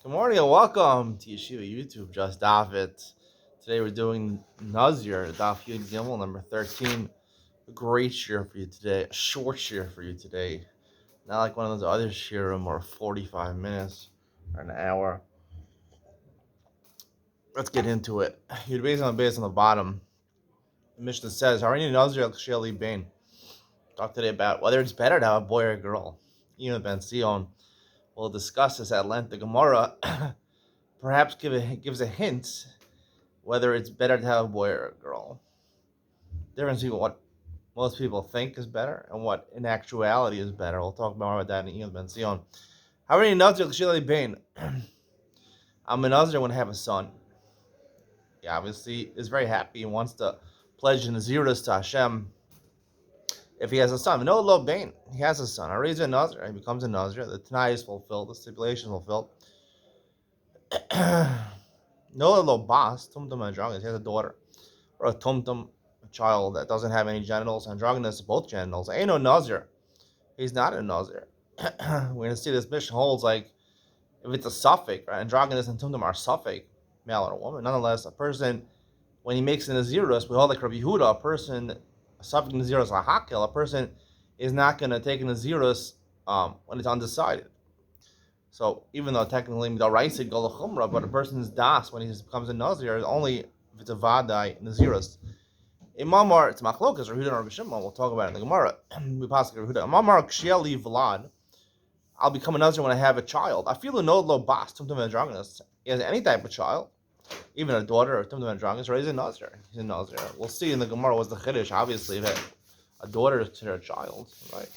Good morning and welcome to Yeshiva YouTube, just Daf It. Today we're doing Nazir, Daf Yud Gimel, number 13. A great shir for you today, a short shir for you today. Not like one of those other shirim or 45 minutes or an hour. Let's get into it. Yud based on the bottom. The Mishnah says, Harini Nazir al Bain. Talk today about whether it's better to have a boy or a girl. Ben Sion will discuss this at length. The Gemara perhaps gives a hint whether it's better to have a boy or a girl. Difference between what most people think is better and what in actuality is better. We'll talk more about that in Ian Ben Sion. How many Nazir Kshili Bain? I'm a Nazir when I have a son. He obviously is very happy and wants to pledge Nazirus to Hashem if he has a son. No Lo Bain, he has a son. I raise a Nazir, he becomes a Nazir. The Tanai is fulfilled, the stipulation is fulfilled. No Lo Bas, Tumtum Androgynous, he has a daughter. Or a Tumtum, a child that doesn't have any genitals, androgynous, both genitals. Ain't no Nazir. He's not a Nazir. We're going to see this mission holds like if it's a suffix, right? Androgynous and Tumtum are suffix, male or woman. Nonetheless, a person, when he makes an Nazirus, we hold like Rabbi Yehuda, a person, a suffix Nazirus lahakil, a person is not going to take a Nazirus when it's undecided. So even though technically Midaraisa go l'chumra, but a person's das when he becomes a Nazir is only if it's a vadai Nazirus. In Mamar, it's Machlokas, Rehuda and Rabbi Shimon, we'll talk about it in the Gemara. We pass Rehuda. Mamar Kshieli Vlad, I'll become a Nazir when I have a child. I feel no lo bas, Tumtum Androgynous. He has any type of child, even a daughter or Tumtum Androgynous, or he's a Nazir. He's a Nazir. We'll see in the Gemara what's the Chiddush, obviously, that a daughter is to her child, right?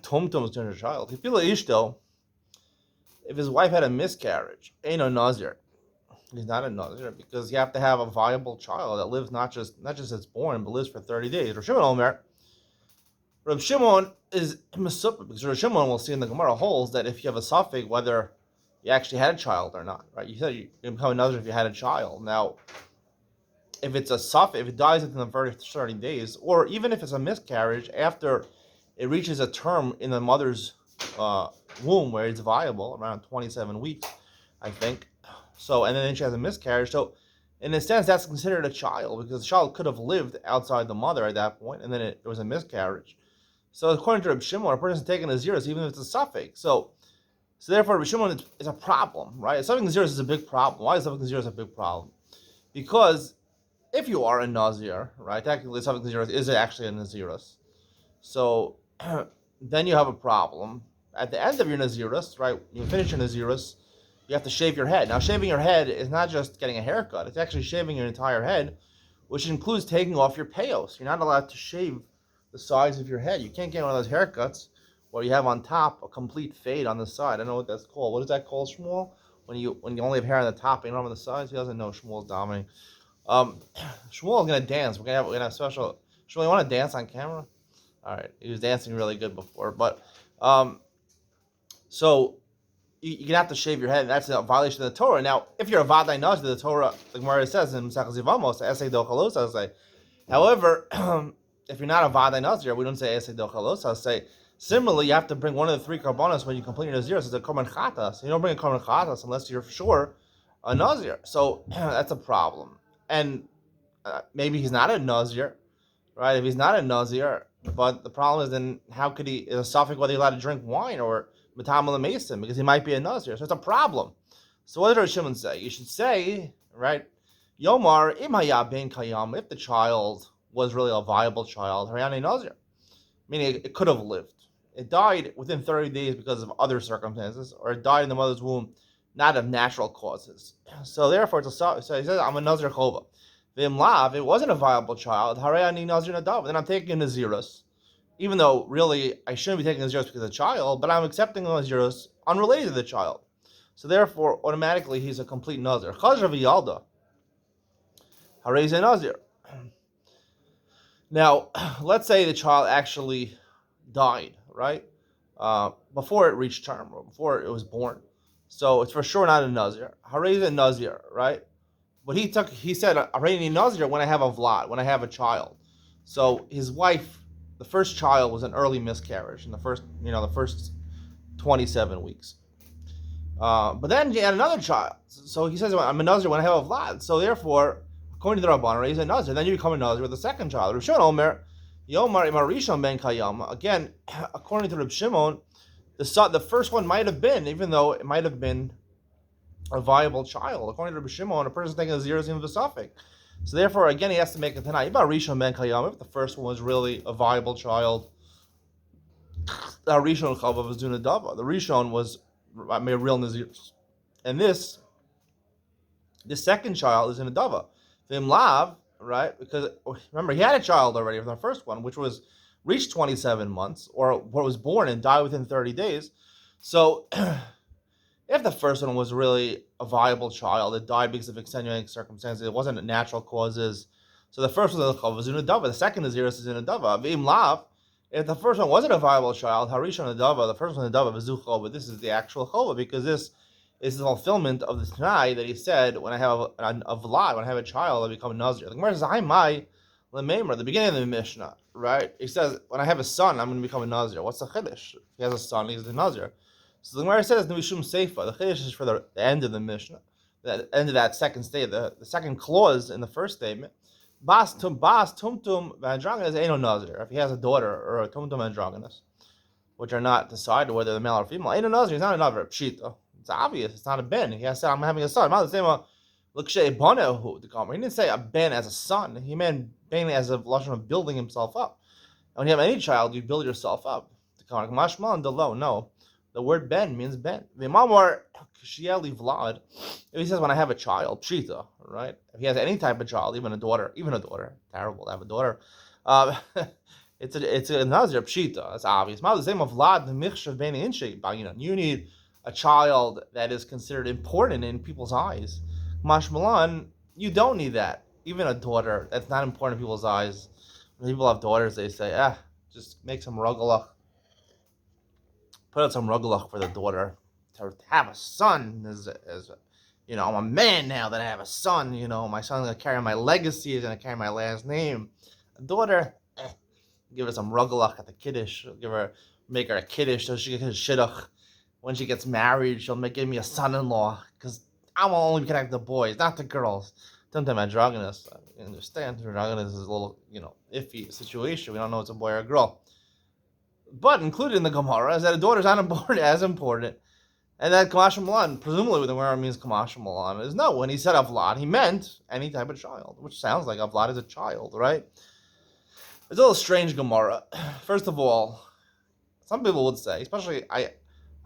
Tumtum is to her child. He feel Ishto, if his wife had a miscarriage, ain't no Nazir. He's not a Nazir because you have to have a viable child that lives not just it's born, but lives for 30 days. Rav Shimon Omer. Rav Shimon is Mesupah because Rav Shimon, we'll see in the Gemara, holds that if you have a suffix, whether you actually had a child or not, right? You said you become a Nazir if you had a child. Now, if it's a suffix, if it dies within the first 30 days, or even if it's a miscarriage after it reaches a term in the mother's womb where it's viable, around 27 weeks, I think. So, and then she has a miscarriage. So, in a sense, that's considered a child because the child could have lived outside the mother at that point, and then it was a miscarriage. So, according to Reb Shimon, a person is taking a Nazirus even if it's a suffix. So therefore, Reb Shimon is a problem, right? Something Nazirus is a big problem. Why is something Nazirus a big problem? Because if you are a Nazir, right, technically something Nazirus is actually a Nazirus. So then you have a problem. At the end of your Nazirus, right, you finish your Nazirus, you have to shave your head. Now, shaving your head is not just getting a haircut. It's actually shaving your entire head, which includes taking off your payos. You're not allowed to shave the sides of your head. You can't get one of those haircuts where you have on top a complete fade on the side. I don't know what that's called. What is that called, Shmuel? When you only have hair on the top and you don't have on the sides? He doesn't know. Shmuel's dominating. Shmuel's going to dance. We're gonna have special... Shmuel, you want to dance on camera? All right. He was dancing really good before. But, so... you're gonna have to shave your head, and that's a violation of the Torah. Now, if you're a Vadai Nazir, the Torah, the Gemara says in Mesachas Yevamos, Esei Dochalos, say. However, if you're not a Vadai Nazir, we don't say Esei Dochalos, say. Similarly, you have to bring one of the three karbanos when you complete your Nazir. So it's a korban chatas. You don't bring a korban chatas unless you're for sure a Nazir. So that's a problem. And maybe he's not a Nazir, right? If he's not a Nazir, but the problem is then how could he? Is a suffix whether he's allowed to drink wine or Matamala Mason, because he might be a Nazir. So it's a problem. So what did Rav Shimon say? You should say, right, Yomar im haya ben kayam, if the child was really a viable child, Haryani Nazir. Meaning it could have lived. It died within 30 days because of other circumstances, or it died in the mother's womb, not of natural causes. So therefore, it's a, so he says, I'm a Nazir Chova. Vim lav, it wasn't a viable child, Haryani Nazir Nadav, then I'm taking a Nazirus. Even though really I shouldn't be taking Nazirus because of the child, but I'm accepting Nazirus unrelated to the child. So therefore, automatically he's a complete Nazir. Chazra v'yalda, harei Nazir. Now, let's say the child actually died, right? Before it reached term, or before it was born. So it's for sure not a Nazir. Harei Nazir, right? But he said, harei Nazir when I have a Vlad, when I have a child. So his wife, the first child was an early miscarriage in the first 27 weeks. But then he had another child. So he says, I'm a Nazir when I have a Vlad. So therefore, according to the Rabbanan, he's a Nazir. Then you become a Nazir with a second child. Reb Shimon Omer, Yomar Imarishon ben Kayam. Again, according to Reb Shimon, the first one might have been, even though it might have been a viable child. According to Reb Shimon, a person taking a zero is even a suffix. So therefore, again, he has to make a Tanai. Rishon ben Kayam. If the first one was really a viable child, the Rishon Chavav was doing a Dava. The Rishon was a real Nazir. And this second child is in a Dava. Vim Lav, right? Because remember, he had a child already from the first one, which was reached 27 months, or what was born and died within 30 days. So if the first one was really a viable child, it died because of extenuating circumstances, it wasn't natural causes. So the first one was in a Dava. The second is in a Dava. Vim Lav, if the first one wasn't a viable child, Harishon Adava, the first one Adava Vizucho, but this is the actual Chova, because this is the fulfillment of the Tanai that he said, when I have a Vlad, when I have a child, I become a Nazir. The Gemara says, Mai Lememra, the beginning of the Mishnah, right? He says, when I have a son, I'm going to become a Nazir. What's the Chiddush? If he has a son, he's a Nazir. So the Gemara says, Nivishum Seifa, the Chiddush is for the end of the Mishnah, the end of that second statement, the second clause in the first statement. Bas tumtum androgynous ain't no Nazir. If he has a daughter or a tumtum androgynous, which are not decided whether they're male or female, ain't no Nazir. He's not a Nazir. Pshita. It's obvious. It's not a ben. He has said, I'm having a son. He didn't say a ben as a son. He meant ben as a lashon of building himself up. And when you have any child, you build yourself up. No. The word ben means ben. Vlad. If he says, when I have a child, pshita, right? If he has any type of child, even a daughter, terrible to have a daughter. It's a Nazir pshita. That's obvious. The same of Vlad the michshav ben inshi. You need a child that is considered important in people's eyes. Mashmalan, you don't need that. Even a daughter that's not important in people's eyes. When people have daughters, they say, just make some rugalach. Put out some rugalach for the daughter. To have a son is I'm a man now that I have a son. My son's gonna carry my legacy. He's gonna carry my last name. A daughter, give her some rugalach at the kiddush. Make her a kiddush so she can shidduch. When she gets married, she'll give me a son-in-law because I will only connect the boys, not the girls. Sometimes androgynous, I understand androgynous is a little iffy situation. We don't know if it's a boy or a girl. But included in the Gemara is that a daughter is not as important. And that Kamash Malan, presumably what the Gemara means Kamash Malan, is no, when he said Avlad, he meant any type of child, which sounds like Avlad is a child, right? It's a little strange Gemara. First of all, some people would say, especially I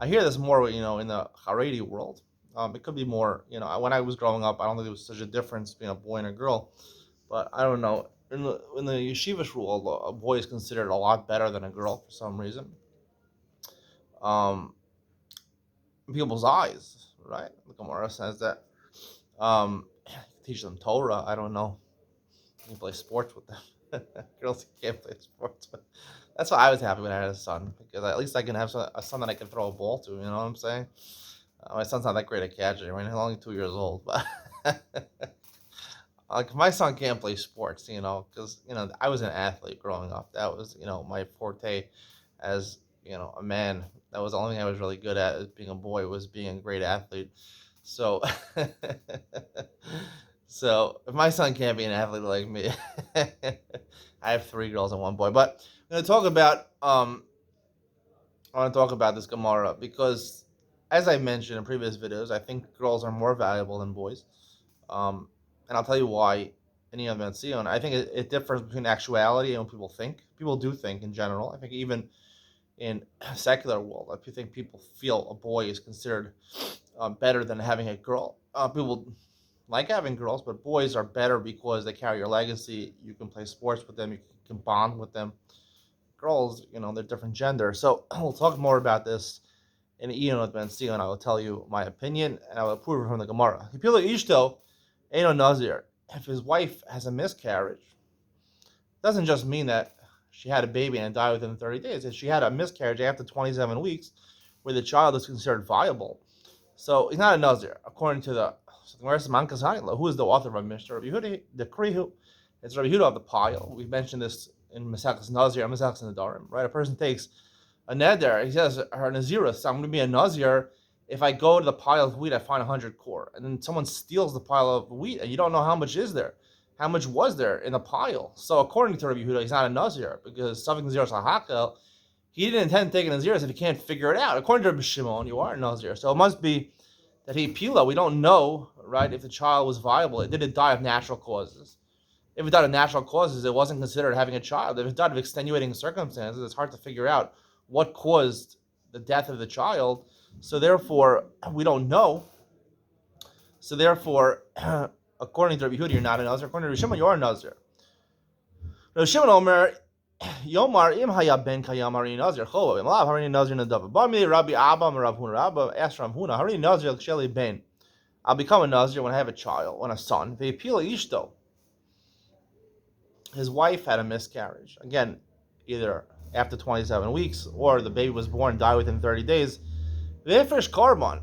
hear this more, in the Haredi world. It could be more, when I was growing up, I don't think there was such a difference between a boy and a girl. But I don't know. In the yeshivish rule, a boy is considered a lot better than a girl for some reason. In people's eyes, right? The Gemara says that. Teach them Torah. I don't know. You can play sports with them. Girls can't play sports with. That's why I was happy when I had a son, because at least I can have a son that I can throw a ball to. You know what I'm saying? My son's not that great at catching. Right? He's only 2 years old, but my son can't play sports. Because I was an athlete growing up. That was my forte as a man. That was the only thing I was really good at as being a boy, was being a great athlete. So, if my son can't be an athlete like me, I have 3 girls and 1 boy. But I'm going to talk about I want to talk about this Gemara because, as I mentioned in previous videos, I think girls are more valuable than boys, and I'll tell you why. Any of Zion, I think it differs between actuality and what people think. People do think in general. I think even in secular world, I think people feel a boy is considered better than having a girl. People like having girls, but boys are better because they carry your legacy. You can play sports with them. You can bond with them. Girls, they're different gender. So we'll talk more about this in Ian with Ben Sion. I will tell you my opinion, and I will prove it from the Gemara. Hipila Ishto, Eino Nazir. If his wife has a miscarriage, it doesn't just mean that she had a baby and died within 30 days. If she had a miscarriage after 27 weeks, where the child is considered viable, so he's not a Nazir, according to the who is the author of Mishnah? Rabbi Yehuda, the Krihu. It's Rabbi Yehuda of the Pile. We've mentioned this in Masechus Nazir, Masechus Nadarim, right? A person takes a neder. He says, her Nazirus, I'm going to be a Nazir if I go to the pile of wheat, I find 100 core, and then someone steals the pile of wheat, and you don't know how much is there, how much was there in the pile. So according to Rabbi Yehuda, he's not a Nazir because something Nazir Sahakel, he didn't intend to take a Nazir if he can't figure it out. According to Rabbi Shimon, you are a Nazir. So it must be that he Pila. We don't know, right, if the child was viable. It didn't die of natural causes. If it died of natural causes, it wasn't considered having a child. If it died of extenuating circumstances, it's hard to figure out what caused the death of the child. So therefore, we don't know. So therefore, according to Rabbi Yehuda, you're not a Nazir. According to Rabbi Shimon, you are a Nazir. Rabbi Shimon Omer, Yomar im haya ben kayamari Nazir chova imlav harini Nazir nadav. Bami Rabbi Abba Rav Huna Rabba asked Rav Huna harini Nazir l'sheli ben. I'll become a Nazir when I have a child, when a son. Ve'ipila ishto. His wife had a miscarriage. Again, either after 27 weeks or the baby was born, died within 30 days. Ve'efresh korban.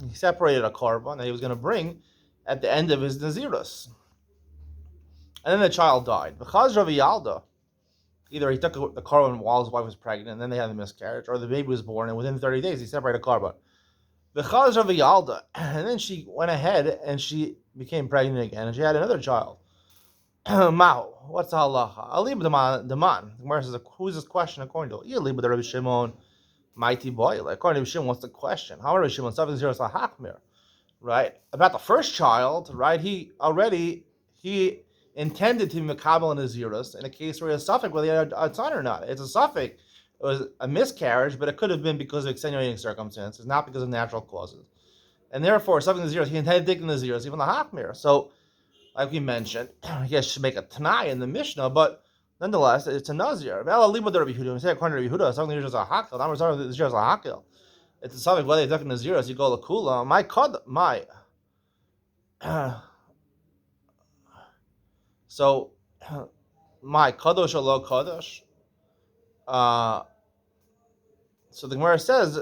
He separated a korban that he was going to bring at the end of his Nazirus. And then the child died. Because Rav Yalda, either he took the korban while his wife was pregnant and then they had a miscarriage, or the baby was born and within 30 days he separated a korban. Because Rav Yalda, and then she went ahead and she became pregnant again and she had another child. Mao, what's the halacha? Alib Daman. The Gemara says, who's this question according to? Alib the Rabbi Shimon, mighty boy. According to Rabbi Shimon, what's the question? How Rabbi Shimon 7-0 Hakmir, right? About the first child, right? He intended to be Makabel and Nazirus in a case where he has suffix whether he had a son or not. It's a suffix. It was a miscarriage, but it could have been because of extenuating circumstances, not because of natural causes. And therefore, something Nazirus, he intended to take the Nazirus, even the Hakmir. So, like we mentioned, he should make a Tanai in the Mishnah, but nonetheless, it's a Nazir. According to Rabbi Yehuda, something is a Hakil. It's a subject whether you took a Nazirus, you go Lakula. So, my Kadosh or Lo Kadosh. So the Gemara says,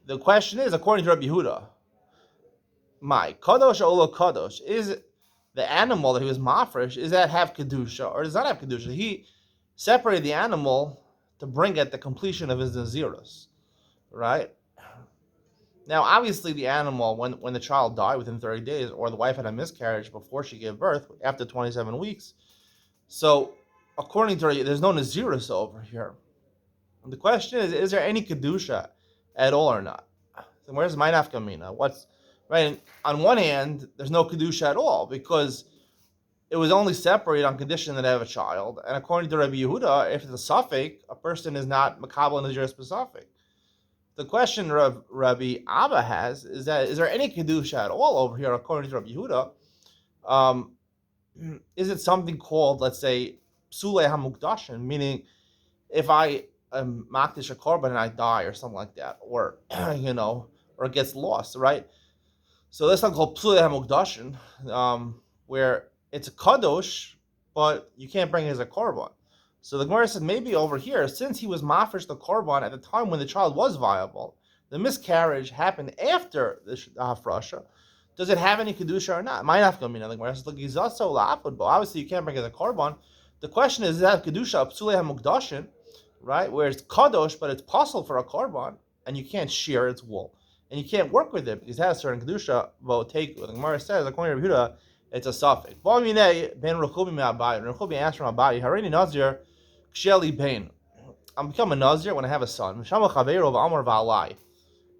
the question is, according to Rabbi Yehuda, my Kadosh or Lo Kadosh, is the animal that he was mafresh, is that have Kedusha or does not have Kedusha? He separated the animal to bring at the completion of his Nazirus, right? Now, obviously, the animal, when the child died within 30 days, or the wife had a miscarriage before she gave birth, after 27 weeks, so according to her, there's no Nazirus over here. And the question is there any Kedusha at all or not? So where's my nafkamina? What's right? On one hand, there's no Kedusha at all because it was only separated on condition that they have a child. And according to Rabbi Yehuda, if it's a suffix, a person is not Makabel Nazirus B'Suffix. The question Rabbi Abba has is there any Kedusha at all over here, according to Rabbi Yehuda? Is it something called, let's say, Psulei HaMukdashin, meaning if I am Makdish a korban and I die or something like that, or, or it gets lost, right? So that's not called Psulei HaMukdashin, where it's a Kadosh, but you can't bring it as a korban. So the Gemara said maybe over here, since he was mafresh the korban at the time when the child was viable, the miscarriage happened after the hafrasha. Does it have any kedusha or not? Might have come in. The Gemara says, but obviously you can't bring it as a korban. The question is that kedusha psulei hamukdashin, right? Where it's kadosh, but it's possible for a korban, and you can't shear its wool, and you can't work with it because it has certain kedusha. But take the Gemara says, according to Yehuda, it's a suffix. Ben Rechubi me'abayi. Rechubi asked from Abayi, Harini Nazir. I'm becoming a Nazir when I have a son.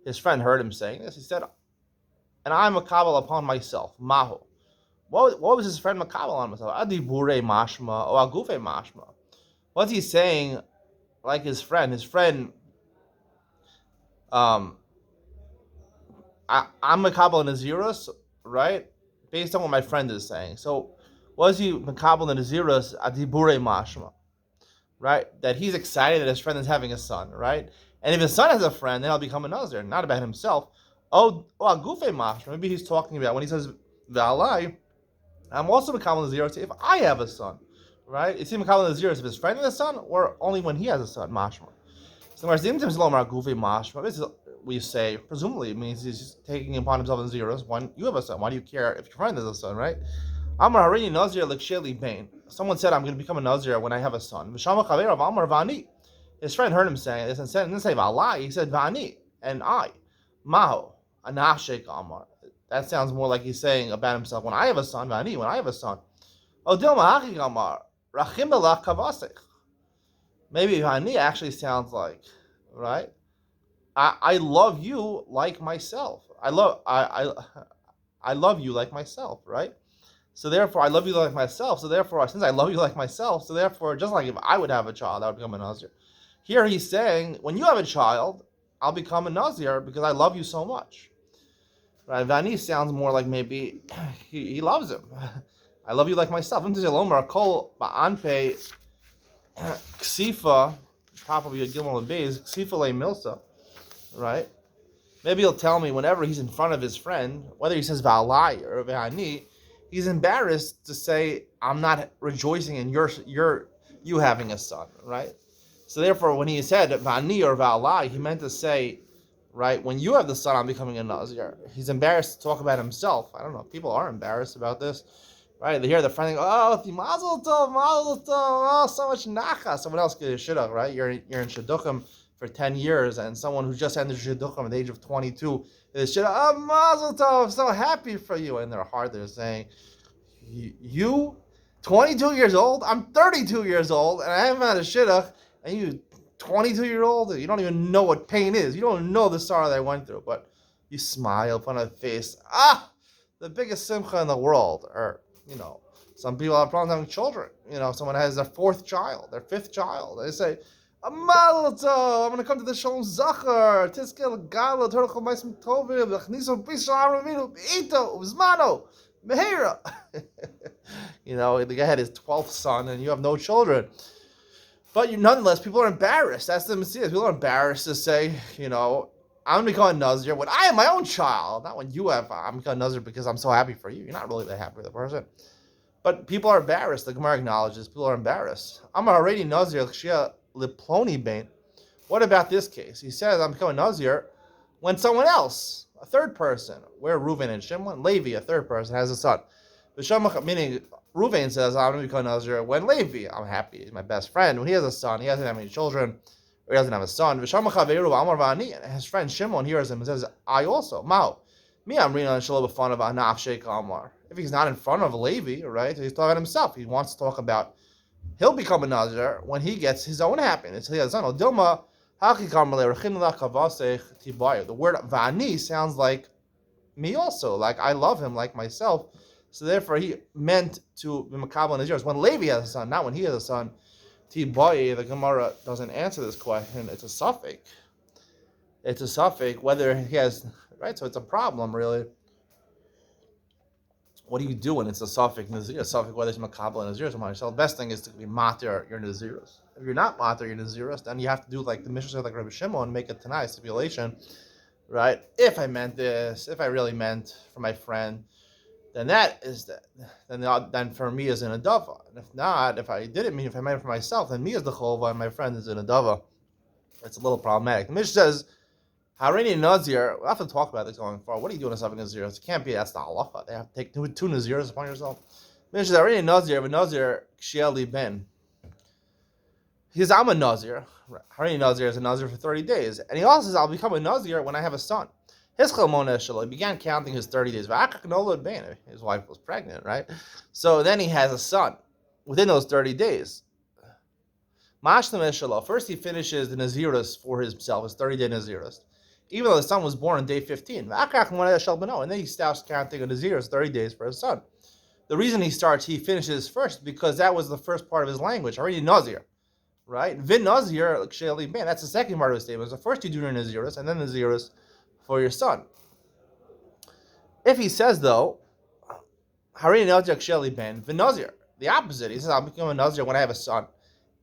His friend heard him saying this. He said, and I'm makabel upon myself. Mahu. What was his friend makabel on himself? Adibure mashma or agufe mashma. What's he saying like his friend? His friend, I'm makabel in Nazirus, right? Based on what my friend is saying. So, was he makabel in Nazirus adibure mashma? Right? That he's excited that his friend is having a son, right? And if his son has a friend, then he'll become a Nazir, not about himself. Maybe he's talking about when he says V'alai, I'm also Makabel Nazir if I have a son, right? Is he Makabel Nazir if his friend has a son, or only when he has a son? Mashma. So this is we say, presumably it means he's taking upon himself Naziros when you have a son. Why do you care if your friend has a son, right? Amar Harini Nazir L'Ksheli Bain. Someone said, I'm going to become a Nazir when I have a son. V'shama Chaver Amar Vani. His friend heard him saying this and didn't say V'alai, he said Vani, and I. Maho, anashek amar. That sounds more like he's saying about himself. When I have a son, vani, when I have a son. Odil mahaki amar, rachim elach kavasech. Maybe vani actually sounds like, right? I love you like myself. I love you like myself, right? So therefore, I love you like myself. So therefore, since I love you like myself, so therefore, just like if I would have a child, I would become a Nazir. Here he's saying, when you have a child, I'll become a Nazir because I love you so much. Right? Vani sounds more like maybe he loves him. I love you like myself. Ksifa, probably a Gilmal and Bays, Ksifa le Milsa, right? Maybe he'll tell me whenever he's in front of his friend, whether he says Va'alai or Va'ani, he's embarrassed to say, I'm not rejoicing in you having a son, right? So therefore, when he said Va'ani or Va'alai, he meant to say, right, when you have the son, I'm becoming a Nazir. He's embarrassed to talk about himself. I don't know, people are embarrassed about this. Right, they hear the friend go, oh, mazel tov, oh, so much nacha. Someone else get a shidduch, right? You're in shidduchim for 10 years, and someone who just ended shidduchim at the age of 22 is shidduch, oh, mazel tov, I'm so happy for you. In their heart, they're saying, you, 22 years old, I'm 32 years old, and I haven't had a shidduch, and you, 22-year-old, you don't even know what pain is. You don't know the sorrow that I went through, but you smile, put on a face, the biggest simcha in the world, or some people have problems having children. Someone has their fourth child, their fifth child. They say, Mazel tov, I'm going to come to the Shalom Zachar, Tiskel Gala, Torachol Maisim Tovim, Lachniso Bishal Araminu, Beito, Uzmano, Mehera. The guy had his 12th son, and you have no children. But nonetheless, people are embarrassed. That's the mistake. People are embarrassed to say, I'm going to become a Nazir when I have my own child, not when you have. I'm becoming a Nazir because I'm so happy for you. You're not really that happy with the person. But people are embarrassed. The Gemara acknowledges people are embarrassed. I'm already Nazir, Liploni Bain. What about this case? He says, I'm becoming a Nazir when someone else, a third person, where Reuven and Shimon, Levi, a third person, has a son. Meaning, Reuven says, I'm going to become a Nazir when Levi, I'm happy, he's my best friend. When he has a son, he doesn't have any children, or he doesn't have a son. And his friend Shimon hears him and says, I also, Mao. Me, I'm reading on Shalom fun of Anaf Sheikh Amar. If he's not in front of Levi, right, he's talking about himself. He wants to talk about, he'll become a Nazir when he gets his own happiness. He has son. The word Vani sounds like me also, like I love him like myself. So therefore, he meant to be Makabal Naziris when Levi has a son, not when he has a son. Tiboy, the Gemara doesn't answer this question. It's a suffix. It's a suffix whether he has, right? So it's a problem, really. What do you do when it's a suffix Nazir? A suffix whether it's Makabal and Naziris or myself. The best thing is to be Matir, your Naziris. If you're not Matir, your Naziris, then you have to do like the Mishnah said, like Rabbi Shimon, make a Tanai stipulation, right? If I meant this, if I really meant for my friend, then that is that. Then for me is an adava. And if not, if I didn't mean, if I meant it for myself, then me is the chova and my friend is an adava. It's a little problematic. The Mishnah says, Harini Nazir, we'll have to talk about this going forward. What are you doing as a Nazir? It can't be, that's the halacha. They have to take two Nazirs upon yourself. The Mishnah says, Harini Nazir, but Nazir, Kshieli Ben. He says, I'm a Nazir. Harini Nazir is a Nazir for 30 days. And he also says, I'll become a Nazir when I have a son. His he began counting his 30 days. His wife was pregnant, right? So then he has a son within those 30 days. First he finishes the Naziris for himself, his 30-day Naziris, even though the son was born on day 15. And then he starts counting a Naziris 30 days for his son. The reason he finishes first, because that was the first part of his language, already Nazir, right? Vin Nazir, that's the second part of his statement. So first you do your Naziris, and then Naziris for your son. If he says though, Harini Nazir Ksheli Ben V'Nazir, the opposite, he says I'll become a Nazir when I have a son,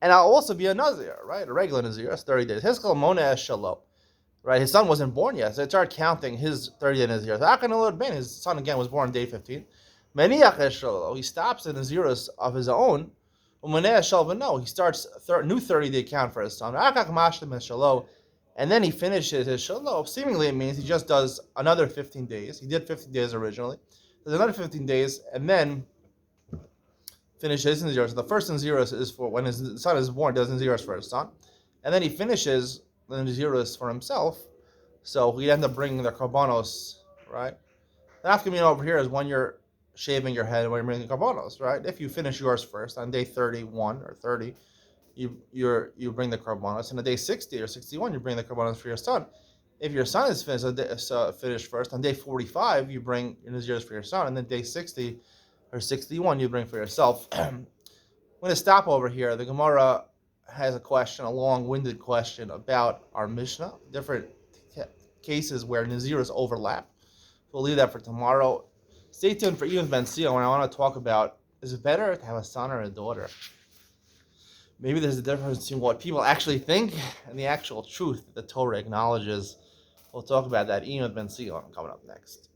and I'll also be a Nazir, right? A regular Nazir, that's 30 days. Hiskal Mona Shalom, right? His son wasn't born yet, so it started counting his 30-day Nazir. Ben, his son again was born on day 15. He stops the Naziris of his own. He starts new 30-day count for his son. And then he finishes his shalom. Seemingly it means he just does another 15 days. He did 15 days originally. There's another 15 days, and then finishes Naziris. So the first Naziris is for when his son is born, does Naziris for his son. And then he finishes the Naziris for himself So we'd end up bringing the karbanos, right? The nafkamina over here is when you're shaving your head and when you're bringing the karbanos, right? If you finish yours first on day 31 or 30, you bring the karbanos, and on day 60 or 61, you bring the karbanos for your son. If your son is finished first, on day 45, you bring your nazirs for your son, and then day 60 or 61, you bring for yourself. I'm going to stop over here. The Gemara has a question, a long-winded question about our Mishnah, different cases where nazirs overlap. We'll leave that for tomorrow. Stay tuned for Even Ben Sion when I want to talk about, is it better to have a son or a daughter? Maybe there's a difference between what people actually think and the actual truth that the Torah acknowledges. We'll talk about that. Even Ben Sion coming up next.